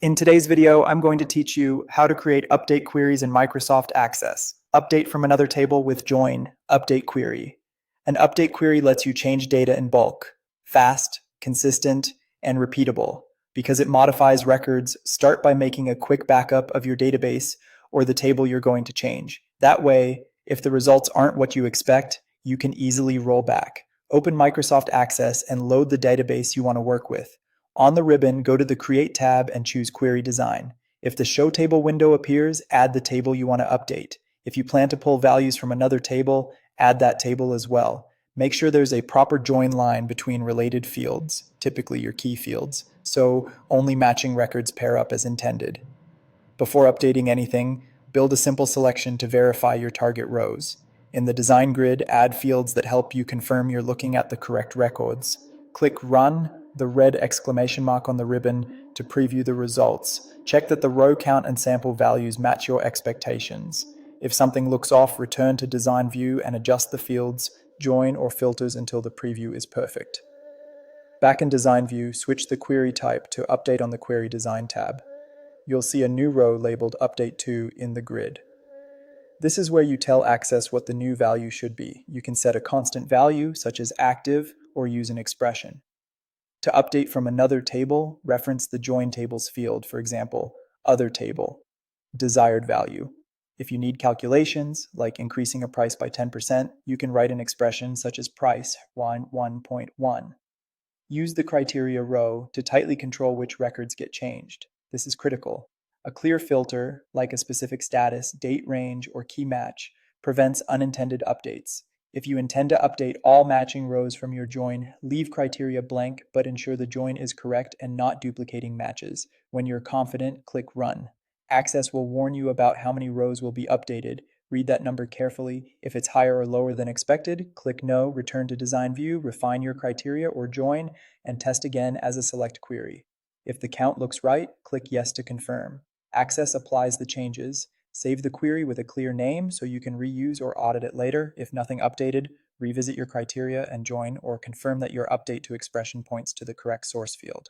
In today's video, I'm going to teach you how to create update queries in Microsoft Access. Update from another table with join, update query. An update query lets you change data in bulk, fast, consistent, and repeatable. Because it modifies records, start by making a quick backup of your database or the table you're going to change. That way, if the results aren't what you expect, you can easily roll back. Open Microsoft Access and load the database you want to work with. On the ribbon, go to the Create tab and choose Query Design. If the Show Table window appears, add the table you want to update. If you plan to pull values from another table, add that table as well. Make sure there's a proper join line between related fields, typically your key fields, so only matching records pair up as intended. Before updating anything, build a simple selection to verify your target rows. In the design grid, add fields that help you confirm you're looking at the correct records. Click Run, the red exclamation mark on the ribbon, to preview the results. Check that the row count and sample values match your expectations. If something looks off, return to Design View and adjust the fields, join or filters until the preview is perfect. Back in Design View, switch the query type to Update on the Query Design tab. You'll see a new row labeled Update To in the grid. This is where you tell Access what the new value should be. You can set a constant value, such as active, or use an expression. To update from another table, reference the Join Tables field, for example, Other Table, Desired Value. If you need calculations, like increasing a price by 10%, you can write an expression such as price 1.1. Use the criteria row to tightly control which records get changed. This is critical. A clear filter, like a specific status, date range, or key match, prevents unintended updates. If you intend to update all matching rows from your join, leave criteria blank, but ensure the join is correct and not duplicating matches. When you're confident, click Run. Access will warn you about how many rows will be updated. Read that number carefully. If it's higher or lower than expected, click No, return to Design View, refine your criteria or join, and test again as a select query. If the count looks right, click Yes to confirm. Access applies the changes. Save the query with a clear name so you can reuse or audit it later. If nothing updated, revisit your criteria and join, or confirm that your update to expression points to the correct source field.